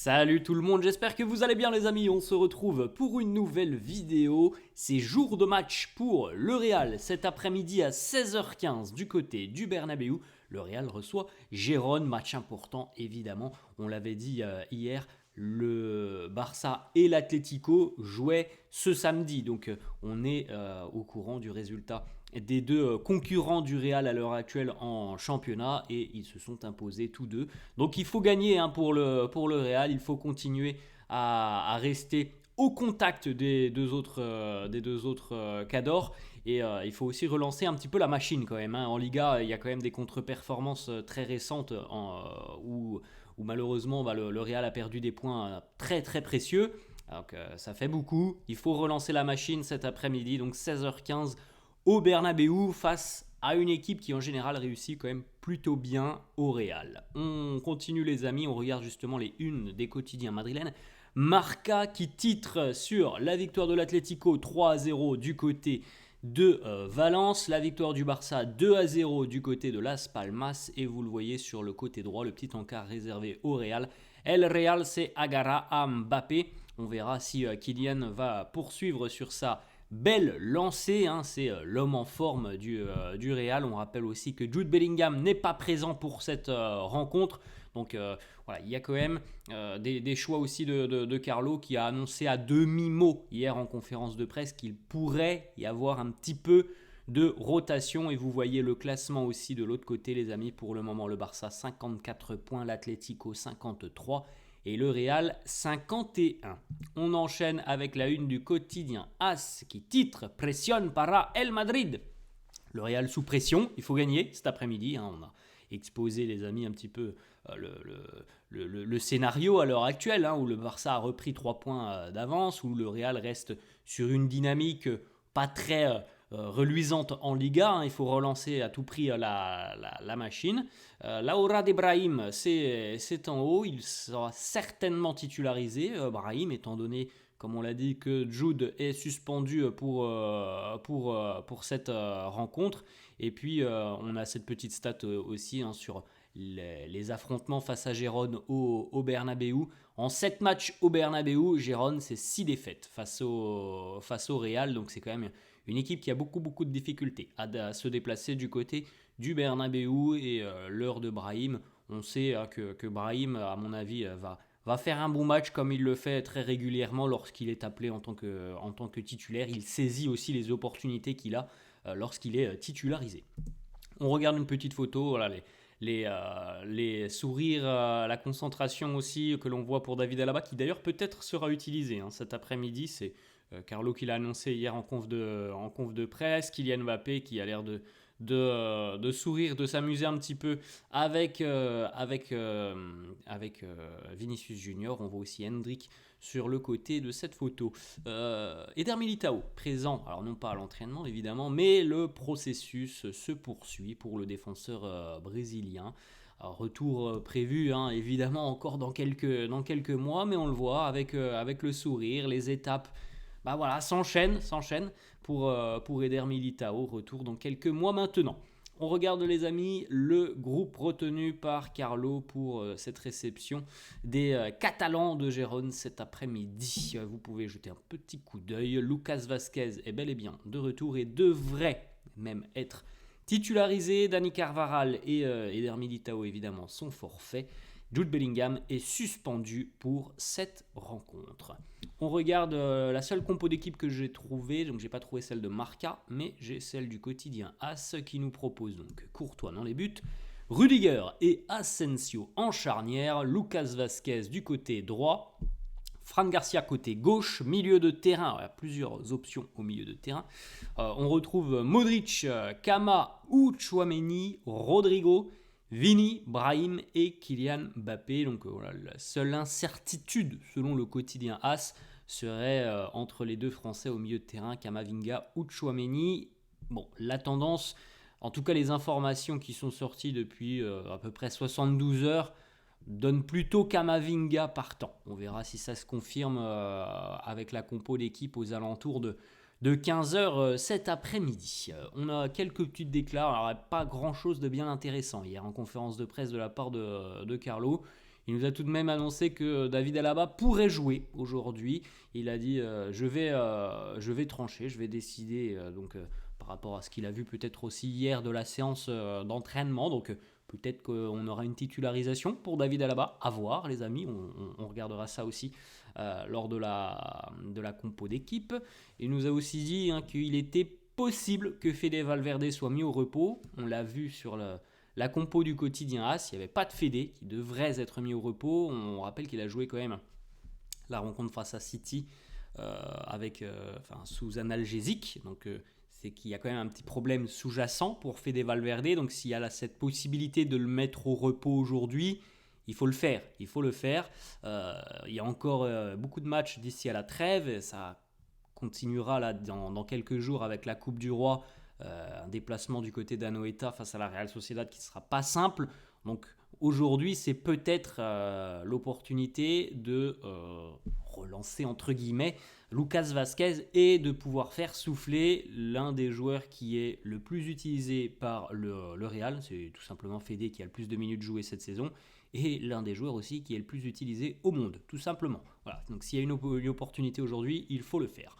Salut tout le monde, j'espère que vous allez bien les amis, on se retrouve pour une nouvelle vidéo. C'est jour de match pour le Real cet après-midi à 16h15 du côté du Bernabéu. Le Real reçoit Gérone, match important évidemment, on l'avait dit hier. Le Barça et l'Atlético jouaient ce samedi, donc on est au courant du résultat des deux concurrents du Real à l'heure actuelle en championnat et ils se sont imposés tous deux. Donc il faut gagner pour le Real, il faut continuer à rester au contact des deux autres cadors et il faut aussi relancer un petit peu la machine quand même. En Liga, il y a quand même des contre-performances très récentes où malheureusement le Real a perdu des points très très précieux. Donc ça fait beaucoup. Il faut relancer la machine cet après-midi, donc 16h15 au Bernabéu face à une équipe qui en général réussit quand même plutôt bien au Real. On continue les amis, on regarde justement les unes des quotidiens madrilènes. Marca qui titre sur la victoire de l'Atlético 3-0 du côté de Valence, la victoire du Barça 2-0 du côté de Las Palmas et vous le voyez sur le côté droit, le petit encart réservé au Real. El Real se agarra a Mbappé. On verra si Kylian va poursuivre sur sa belle lancée, c'est l'homme en forme du Real. On rappelle aussi que Jude Bellingham n'est pas présent pour cette rencontre. Donc voilà, il y a quand même des choix aussi de Carlo qui a annoncé à demi-mot hier en conférence de presse qu'il pourrait y avoir un petit peu de rotation. Et vous voyez le classement aussi de l'autre côté les amis. Pour le moment le Barça 54 points, l'Atlético 53 et le Real 51. On enchaîne avec la une du quotidien AS qui titre « Pression para el Madrid ». Le Real sous pression, il faut gagner cet après-midi. On a exposé les amis un petit peu le scénario à l'heure actuelle où le Barça a repris 3 points d'avance, où le Real reste sur une dynamique pas très reluisante en Liga. Il faut relancer à tout prix la machine. Laura de Brahim, c'est en haut. Il sera certainement titularisé. Brahim, étant donné, comme on l'a dit, que Jude est suspendu pour cette rencontre. Et puis, on a cette petite stat aussi sur les affrontements face à Gérone au Bernabéu. En 7 matchs au Bernabéu, Gérone, c'est 6 défaites face au Real. Donc, c'est quand même une équipe qui a beaucoup de difficultés à se déplacer du côté du Bernabéu. Et l'heure de Brahim, on sait que Brahim, à mon avis, va faire un bon match comme il le fait très régulièrement lorsqu'il est appelé en tant que titulaire. Il saisit aussi les opportunités qu'il a lorsqu'il est titularisé. On regarde une petite photo, voilà, les sourires, la concentration aussi que l'on voit pour David Alaba, qui d'ailleurs peut-être sera utilisé cet après-midi. C'est Carlo qui l'a annoncé hier en conf de presse. Kylian Mbappé qui a l'air de sourire, de s'amuser un petit peu avec Vinicius Junior. On voit aussi Hendrick sur le côté de cette photo. Eder Militao présent, alors non pas à l'entraînement évidemment, mais le processus se poursuit pour le défenseur brésilien. Alors, retour prévu évidemment encore dans quelques mois, mais on le voit avec le sourire, les étapes s'enchaînent pour Eder Militao, retour dans quelques mois maintenant. On regarde les amis le groupe retenu par Carlo pour cette réception des Catalans de Gérone cet après-midi. Vous pouvez jeter un petit coup d'œil. Lucas Vázquez est bel et bien de retour et devrait même être titularisé. Dani Carvajal et Eder Militao évidemment sont forfaits. Jude Bellingham est suspendu pour cette rencontre. On regarde la seule compo d'équipe que j'ai trouvée, donc j'ai pas trouvé celle de Marca, mais j'ai celle du quotidien AS qui nous propose donc Courtois dans les buts, Rudiger et Asensio en charnière, Lucas Vázquez du côté droit, Fran Garcia côté gauche, milieu de terrain, il y a plusieurs options au milieu de terrain. On retrouve Modric, Kama ou Tchouaméni, Rodrigo, Vini, Brahim et Kylian Mbappé. Donc voilà, la seule incertitude selon le quotidien AS serait entre les deux Français au milieu de terrain, Kamavinga ou Tchouaméni. Bon, la tendance, en tout cas les informations qui sont sorties depuis à peu près 72 heures, donnent plutôt Kamavinga partant. On verra si ça se confirme avec la compo d'équipe aux alentours de 15h cet après-midi. On a quelques petites déclarations, alors pas grand chose de bien intéressant hier en conférence de presse de la part de Carlo. Il nous a tout de même annoncé que David Alaba pourrait jouer aujourd'hui. Il a dit je vais trancher, je vais décider par rapport à ce qu'il a vu peut-être aussi hier de la séance d'entraînement. Donc peut-être qu'on aura une titularisation pour David Alaba. À voir les amis, on regardera ça aussi lors de la compo d'équipe. Il nous a aussi dit qu'il était possible que Fede Valverde soit mis au repos. On l'a vu sur la compo du quotidien AS, il n'y avait pas de Fede qui devrait être mis au repos. On rappelle qu'il a joué quand même la rencontre face à City sous analgésique. Donc c'est qu'il y a quand même un petit problème sous-jacent pour Fede Valverde. Donc s'il y a cette possibilité de le mettre au repos aujourd'hui, il faut le faire. Il y a encore beaucoup de matchs d'ici à la trêve. Ça continuera là dans quelques jours avec la Coupe du Roi. Un déplacement du côté d'Anoeta face à la Real Sociedad qui ne sera pas simple. Donc aujourd'hui, c'est peut-être l'opportunité de relancer entre guillemets Lucas Vázquez et de pouvoir faire souffler l'un des joueurs qui est le plus utilisé par le Real. C'est tout simplement Fede qui a le plus de minutes jouées cette saison et l'un des joueurs aussi qui est le plus utilisé au monde, tout simplement. Voilà. Donc s'il y a une opportunité aujourd'hui, il faut le faire.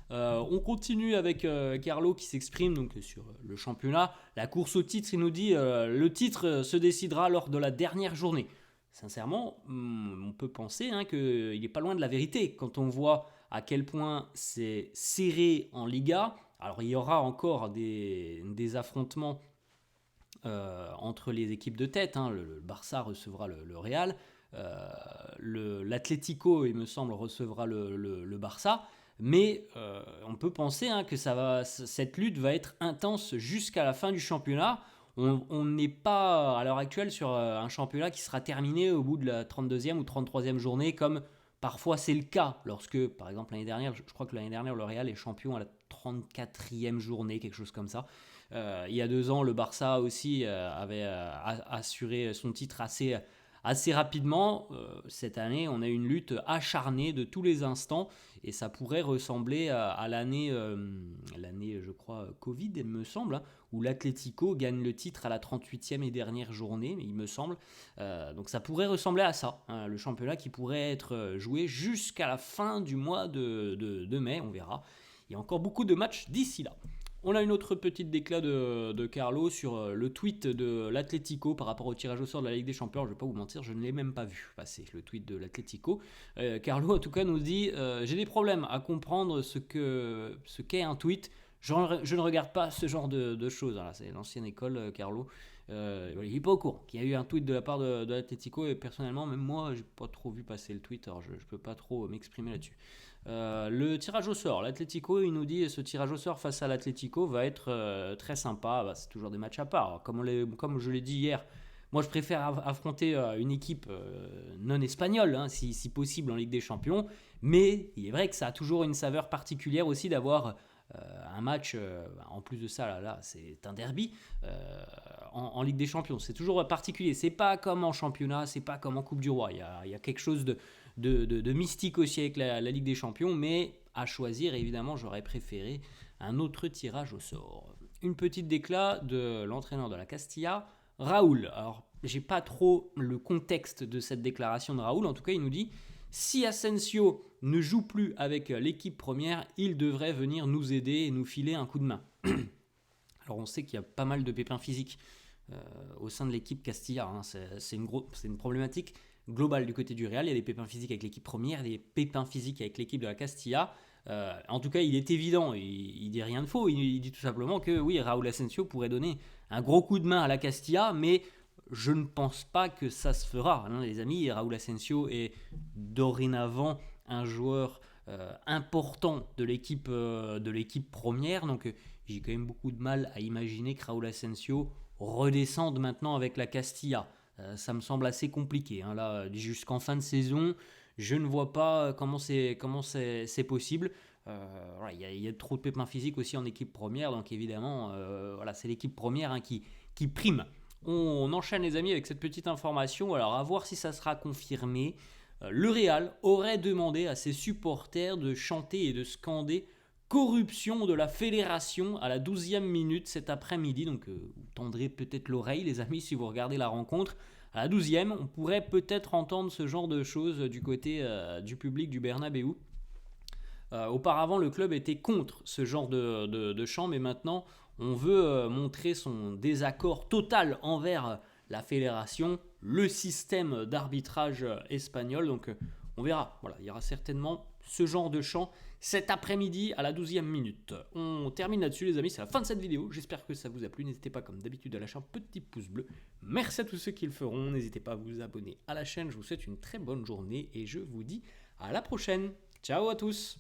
On continue avec Carlo qui s'exprime donc sur le championnat. La course au titre, il nous dit le titre se décidera lors de la dernière journée. Sincèrement, on peut penser qu'il n'est pas loin de la vérité quand on voit à quel point c'est serré en Liga. Alors il y aura encore des affrontements entre les équipes de tête. Le Barça recevra le Real. L'Atlético, il me semble, recevra le Barça. Mais on peut penser que cette lutte va être intense jusqu'à la fin du championnat. On n'est pas à l'heure actuelle sur un championnat qui sera terminé au bout de la 32e ou 33e journée, comme parfois c'est le cas lorsque, par exemple, l'année dernière, je crois que l'année dernière, le Real est champion à la 34e journée, quelque chose comme ça. Il y a 2 ans, le Barça aussi avait assuré son titre assez rapidement. Cette année, on a une lutte acharnée de tous les instants et ça pourrait ressembler à l'année, je crois, Covid, il me semble, où l'Atlético gagne le titre à la 38e et dernière journée, il me semble. Donc ça pourrait ressembler à ça, le championnat qui pourrait être joué jusqu'à la fin du mois de mai, on verra. Il y a encore beaucoup de matchs d'ici là. On a une autre petite déclat de Carlo sur le tweet de l'Atlético par rapport au tirage au sort de la Ligue des Champions. Je ne vais pas vous mentir, je ne l'ai même pas vu passer, le tweet de l'Atlético. Carlo, en tout cas, nous dit « J'ai des problèmes à comprendre ce qu'est un tweet. Je ne regarde pas ce genre de choses. » Voilà, c'est l'ancienne école, Carlo. Il n'est pas au courant qu'il y a eu un tweet de la part de l'Atlético et personnellement, même moi, je n'ai pas trop vu passer le tweet, alors je ne peux pas trop m'exprimer là-dessus. Le tirage au sort, l'Atlético, il nous dit ce tirage au sort face à l'Atlético va être très sympa. C'est toujours des matchs à part. Alors, comme je l'ai dit hier, moi je préfère affronter une équipe non espagnole, si possible en Ligue des Champions. Mais il est vrai que ça a toujours une saveur particulière aussi d'avoir un match, en plus de ça, là c'est un derby en Ligue des Champions. C'est toujours particulier. C'est pas comme en championnat, c'est pas comme en Coupe du Roi. Il y a quelque chose de mystique aussi avec la Ligue des Champions, mais à choisir, évidemment, j'aurais préféré un autre tirage au sort. Une petite déclat de l'entraîneur de la Castilla, Raúl. Alors, j'ai pas trop le contexte de cette déclaration de Raúl. En tout cas, il nous dit si Asensio ne joue plus avec l'équipe première, il devrait venir nous aider et nous filer un coup de main. Alors, on sait qu'il y a pas mal de pépins physiques au sein de l'équipe Castilla. C'est une problématique global du côté du Real. Il y a des pépins physiques avec l'équipe première, des pépins physiques avec l'équipe de la Castilla. En tout cas, il est évident, il dit rien de faux, il dit tout simplement que oui, Raúl Asensio pourrait donner un gros coup de main à la Castilla, mais je ne pense pas que ça se fera, les amis. Raúl Asensio est dorénavant un joueur important de l'équipe première, donc j'ai quand même beaucoup de mal à imaginer que Raúl Asensio redescende maintenant avec la Castilla. Ça me semble assez compliqué. Là, jusqu'en fin de saison, je ne vois pas comment c'est possible. Il y a trop de pépins physiques aussi en équipe première, donc évidemment, c'est l'équipe première qui prime. On enchaîne les amis avec cette petite information. Alors à voir si ça sera confirmé. Le Real aurait demandé à ses supporters de chanter et de scander corruption de la fédération à la 12e minute cet après-midi. Donc vous tendrez peut-être l'oreille les amis si vous regardez la rencontre. À la 12e, on pourrait peut-être entendre ce genre de choses du côté du public du Bernabéu. Auparavant, le club était contre ce genre de chant, mais maintenant, on veut montrer son désaccord total envers la fédération, le système d'arbitrage espagnol. Donc, on verra. Voilà, il y aura certainement ce genre de chant cet après-midi à la 12e minute. On termine là-dessus, les amis. C'est la fin de cette vidéo. J'espère que ça vous a plu. N'hésitez pas, comme d'habitude, à lâcher un petit pouce bleu. Merci à tous ceux qui le feront. N'hésitez pas à vous abonner à la chaîne. Je vous souhaite une très bonne journée et je vous dis à la prochaine. Ciao à tous!